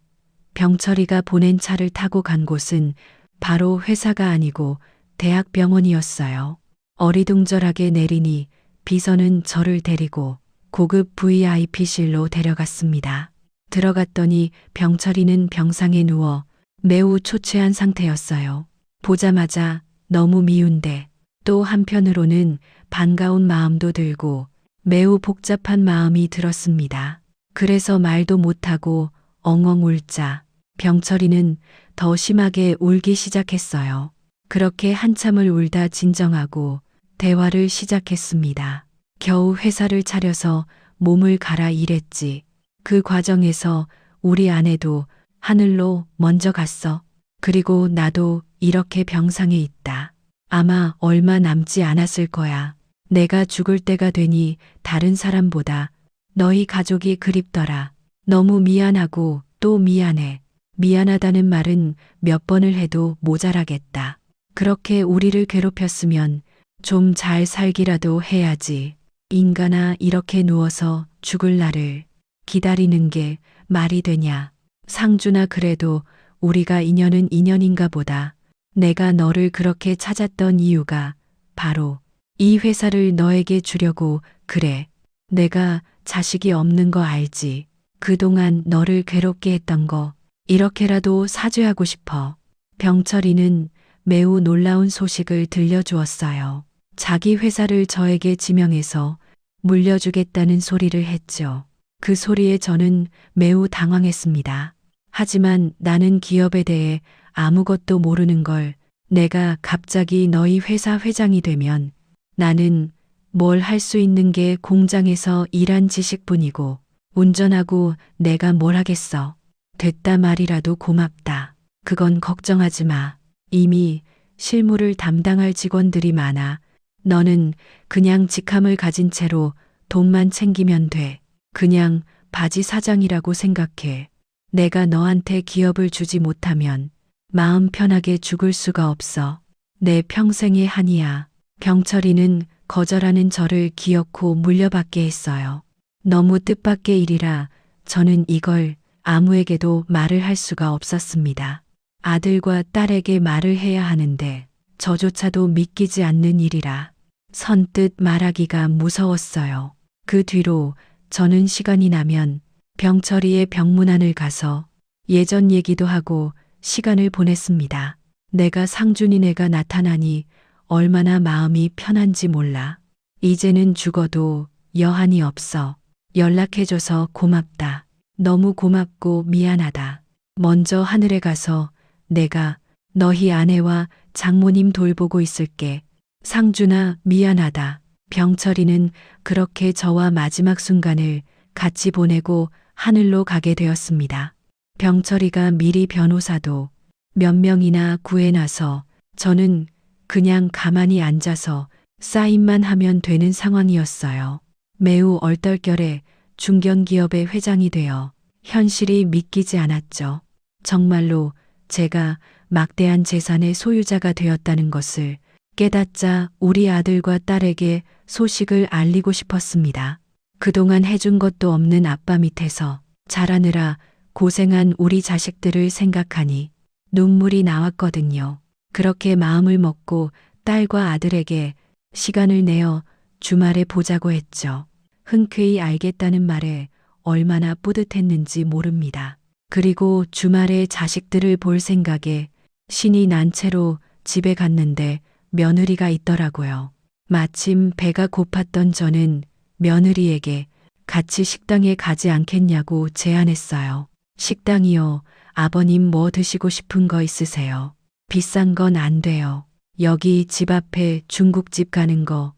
병철이가 보낸 차를 타고 간 곳은 바로 회사가 아니고 대학병원이었어요. 어리둥절하게 내리니 비서는 저를 데리고 고급 VIP실로 데려갔습니다. 들어갔더니 병철이는 병상에 누워 매우 초췌한 상태였어요. 보자마자 너무 미운데 또 한편으로는 반가운 마음도 들고 매우 복잡한 마음이 들었습니다. 그래서 말도 못하고 엉엉 울자 병철이는 더 심하게 울기 시작했어요. 그렇게 한참을 울다 진정하고 대화를 시작했습니다. 겨우 회사를 차려서 몸을 갈아 일했지. 그 과정에서 우리 아내도 하늘로 먼저 갔어. 그리고 나도 이렇게 병상에 있다. 아마 얼마 남지 않았을 거야. 내가 죽을 때가 되니 다른 사람보다 너희 가족이 그립더라. 너무 미안하고 또 미안해. 미안하다는 말은 몇 번을 해도 모자라겠다. 그렇게 우리를 괴롭혔으면 좀 잘 살기라도 해야지. 인간아, 이렇게 누워서 죽을 날을 기다리는 게 말이 되냐. 상준아, 그래도 우리가 인연은 인연인가 보다. 내가 너를 그렇게 찾았던 이유가 바로 이 회사를 너에게 주려고 그래. 내가 자식이 없는 거 알지. 그동안 너를 괴롭게 했던 거 이렇게라도 사죄하고 싶어. 병철이는 매우 놀라운 소식을 들려주었어요. 자기 회사를 저에게 지명해서 물려주겠다는 소리를 했죠. 그 소리에 저는 매우 당황했습니다. 하지만 나는 기업에 대해 아무것도 모르는 걸 내가 갑자기 너희 회사 회장이 되면 나는 뭘 할 수 있는 게 공장에서 일한 지식뿐이고 운전하고 내가 뭘 하겠어. 됐다 말이라도 고맙다. 그건 걱정하지 마. 이미 실무를 담당할 직원들이 많아. 너는 그냥 직함을 가진 채로 돈만 챙기면 돼. 그냥 바지 사장이라고 생각해. 내가 너한테 기업을 주지 못하면 마음 편하게 죽을 수가 없어. 내 평생의 한이야. 병철이는 거절하는 저를 기어코 물려받게 했어요. 너무 뜻밖의 일이라 저는 이걸 아무에게도 말을 할 수가 없었습니다. 아들과 딸에게 말을 해야 하는데 저조차도 믿기지 않는 일이라 선뜻 말하기가 무서웠어요. 그 뒤로 저는 시간이 나면 병철이의 병문안을 가서 예전 얘기도 하고 시간을 보냈습니다. 내가 상준이네가 나타나니 얼마나 마음이 편한지 몰라. 이제는 죽어도 여한이 없어. 연락해줘서 고맙다. 너무 고맙고 미안하다. 먼저 하늘에 가서 내가 너희 아내와 장모님 돌보고 있을게. 상준아, 미안하다. 병철이는 그렇게 저와 마지막 순간을 같이 보내고 하늘로 가게 되었습니다. 병철이가 미리 변호사도 몇 명이나 구해놔서 저는 그냥 가만히 앉아서 사인만 하면 되는 상황이었어요. 매우 얼떨결에 중견기업의 회장이 되어 현실이 믿기지 않았죠. 정말로 제가 막대한 재산의 소유자가 되었다는 것을 깨닫자 우리 아들과 딸에게 소식을 알리고 싶었습니다. 그동안 해준 것도 없는 아빠 밑에서 자라느라 고생한 우리 자식들을 생각하니 눈물이 나왔거든요. 그렇게 마음을 먹고 딸과 아들에게 시간을 내어 주말에 보자고 했죠. 흔쾌히 알겠다는 말에 얼마나 뿌듯했는지 모릅니다. 그리고 주말에 자식들을 볼 생각에 신이 난 채로 집에 갔는데 며느리가 있더라고요. 마침 배가 고팠던 저는 며느리에게 같이 식당에 가지 않겠냐고 제안했어요. 식당이요. 아버님 뭐 드시고 싶은 거 있으세요? 비싼 건 안 돼요. 여기 집 앞에 중국집 가는 거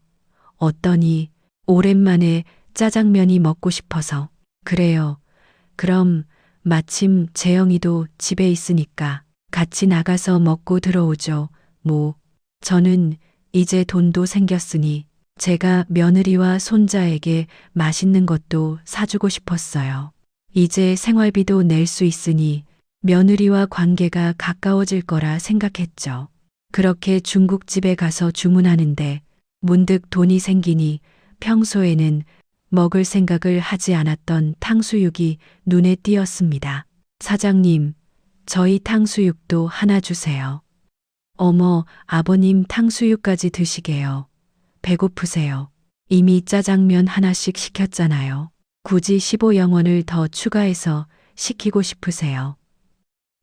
어떠니? 오랜만에 짜장면이 먹고 싶어서. 그래요. 그럼 마침 재영이도 집에 있으니까 같이 나가서 먹고 들어오죠. 뭐, 저는 이제 돈도 생겼으니 제가 며느리와 손자에게 맛있는 것도 사주고 싶었어요. 이제 생활비도 낼 수 있으니 며느리와 관계가 가까워질 거라 생각했죠. 그렇게 중국집에 가서 주문하는데 문득 돈이 생기니 평소에는 먹을 생각을 하지 않았던 탕수육이 눈에 띄었습니다. 사장님, 저희 탕수육도 하나 주세요. 어머, 아버님 탕수육까지 드시게요. 배고프세요. 이미 짜장면 하나씩 시켰잖아요. 굳이 15영원을 더 추가해서 시키고 싶으세요.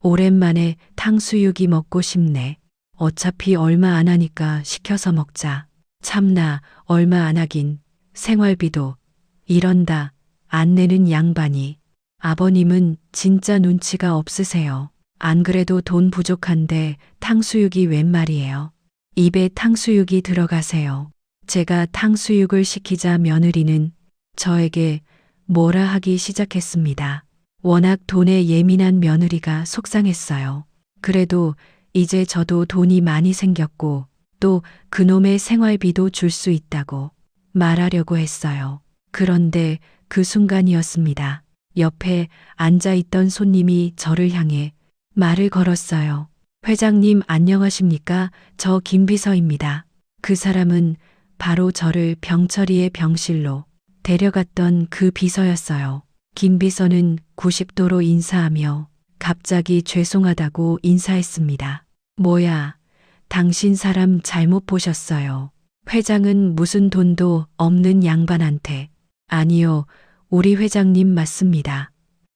오랜만에 탕수육이 먹고 싶네. 어차피 얼마 안 하니까 시켜서 먹자. 참나, 얼마 안 하긴. 생활비도. 이런다. 안 내는 양반이. 아버님은 진짜 눈치가 없으세요. 안 그래도 돈 부족한데 탕수육이 웬 말이에요. 입에 탕수육이 들어가세요. 제가 탕수육을 시키자 며느리는 저에게 뭐라 하기 시작했습니다. 워낙 돈에 예민한 며느리가 속상했어요. 그래도 이제 저도 돈이 많이 생겼고 또 그놈의 생활비도 줄 수 있다고 말하려고 했어요. 그런데 그 순간이었습니다. 옆에 앉아있던 손님이 저를 향해 말을 걸었어요. 회장님 안녕하십니까? 저 김비서입니다. 그 사람은 바로 저를 병철이의 병실로 데려갔던 그 비서였어요. 김비서는 90도로 인사하며 갑자기 죄송하다고 인사했습니다. 뭐야, 당신 사람 잘못 보셨어요. 회장은 무슨 돈도 없는 양반한테. 아니요, 우리 회장님 맞습니다.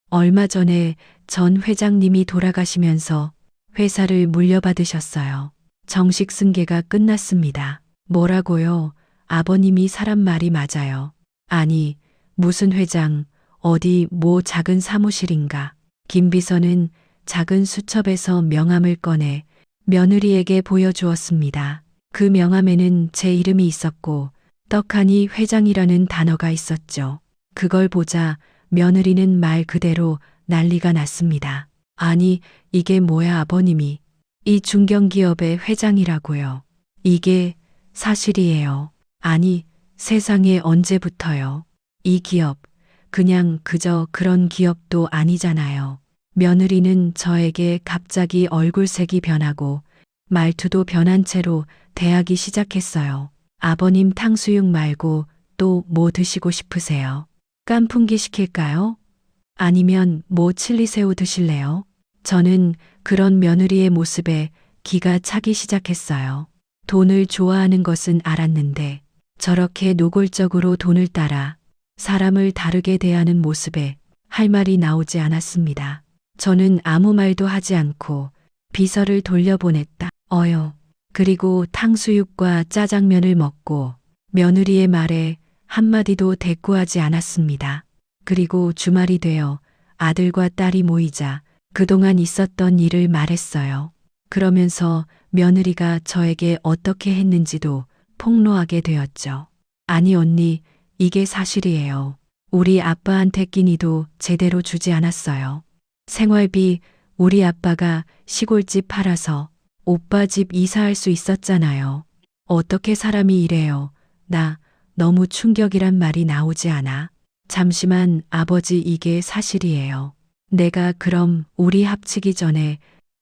얼마 전에 전 회장님이 돌아가시면서 회사를 물려받으셨어요. 정식 승계가 끝났습니다. 뭐라고요? 아버님이 사람 말이 맞아요. 아니, 무슨 회장, 어디 뭐 작은 사무실인가. 김비서는 작은 수첩에서 명함을 꺼내 며느리에게 보여주었습니다. 그 명함에는 제 이름이 있었고 떡하니 회장이라는 단어가 있었죠. 그걸 보자 며느리는 말 그대로 난리가 났습니다. 아니, 이게 뭐야 아버님이. 이 중견기업의 회장이라고요. 이게 사실이에요. 아니, 세상에 언제부터요. 이 기업, 그냥 그저 그런 기업도 아니잖아요. 며느리는 저에게 갑자기 얼굴색이 변하고 말투도 변한 채로 대하기 시작했어요. 아버님 탕수육 말고 또 뭐 드시고 싶으세요? 깐풍기 시킬까요? 아니면 뭐 칠리새우 드실래요? 저는 그런 며느리의 모습에 기가 차기 시작했어요. 돈을 좋아하는 것은 알았는데 저렇게 노골적으로 돈을 따라 사람을 다르게 대하는 모습에 할 말이 나오지 않았습니다. 저는 아무 말도 하지 않고 비서를 돌려보냈다. 그리고 탕수육과 짜장면을 먹고 며느리의 말에 한마디도 대꾸하지 않았습니다. 그리고 주말이 되어 아들과 딸이 모이자 그동안 있었던 일을 말했어요. 그러면서 며느리가 저에게 어떻게 했는지도 폭로하게 되었죠. 아니 언니, 이게 사실이에요. 우리 아빠한테 끼니도 제대로 주지 않았어요. 생활비 우리 아빠가 시골집 팔아서 오빠 집 이사할 수 있었잖아요. 어떻게 사람이 이래요? 나 너무 충격이란 말이 나오지 않아. 잠시만 아버지, 이게 사실이에요. 내가 그럼 우리 합치기 전에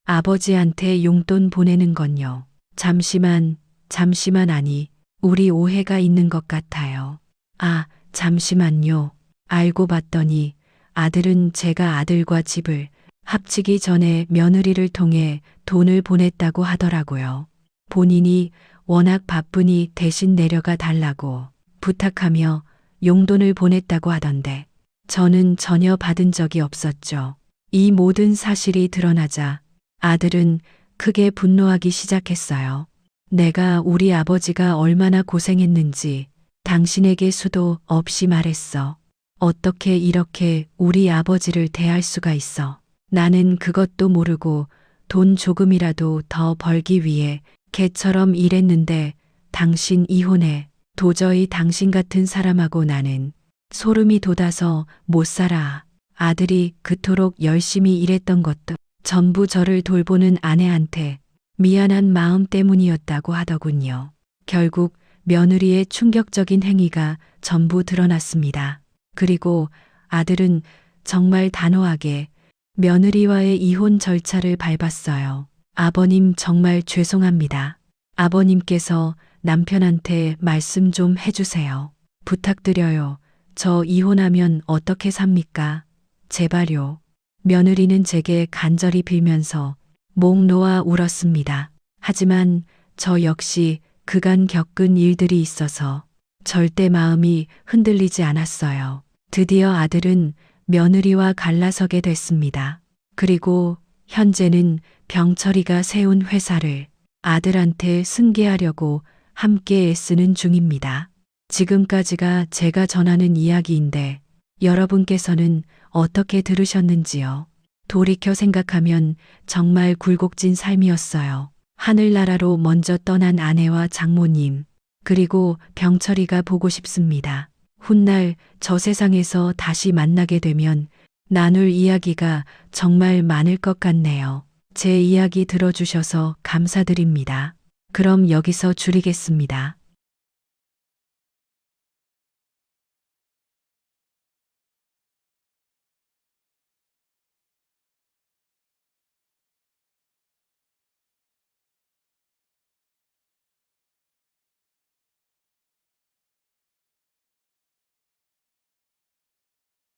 아버지한테 용돈 보내는 건요. 잠시만 아니, 우리 오해가 있는 것 같아요. 아, 잠시만요. 알고 봤더니 아들은 제가 아들과 집을 합치기 전에 며느리를 통해 돈을 보냈다고 하더라고요. 본인이 워낙 바쁘니 대신 내려가 달라고 부탁하며 용돈을 보냈다고 하던데 저는 전혀 받은 적이 없었죠. 이 모든 사실이 드러나자 아들은 크게 분노하기 시작했어요. 내가 우리 아버지가 얼마나 고생했는지 당신에게 수도 없이 말했어. 어떻게 이렇게 우리 아버지를 대할 수가 있어. 나는 그것도 모르고 돈 조금이라도 더 벌기 위해 개처럼 일했는데 당신 이혼해. 도저히 당신 같은 사람하고 나는 소름이 돋아서 못 살아. 아들이 그토록 열심히 일했던 것도 전부 저를 돌보는 아내한테 미안한 마음 때문이었다고 하더군요. 결국 며느리의 충격적인 행위가 전부 드러났습니다. 그리고 아들은 정말 단호하게 며느리와의 이혼 절차를 밟았어요. 아버님 정말 죄송합니다. 아버님께서 남편한테 말씀 좀 해주세요. 부탁드려요. 저 이혼하면 어떻게 삽니까? 제발요. 며느리는 제게 간절히 빌면서 목 놓아 울었습니다. 하지만 저 역시 그간 겪은 일들이 있어서 절대 마음이 흔들리지 않았어요. 드디어 아들은 며느리와 갈라서게 됐습니다. 그리고 현재는 병철이가 세운 회사를 아들한테 승계하려고 함께 애쓰는 중입니다. 지금까지가 제가 전하는 이야기인데 여러분께서는 어떻게 들으셨는지요? 돌이켜 생각하면 정말 굴곡진 삶이었어요. 하늘나라로 먼저 떠난 아내와 장모님, 그리고 병철이가 보고 싶습니다. 훗날 저 세상에서 다시 만나게 되면 나눌 이야기가 정말 많을 것 같네요. 제 이야기 들어주셔서 감사드립니다. 그럼 여기서 줄이겠습니다.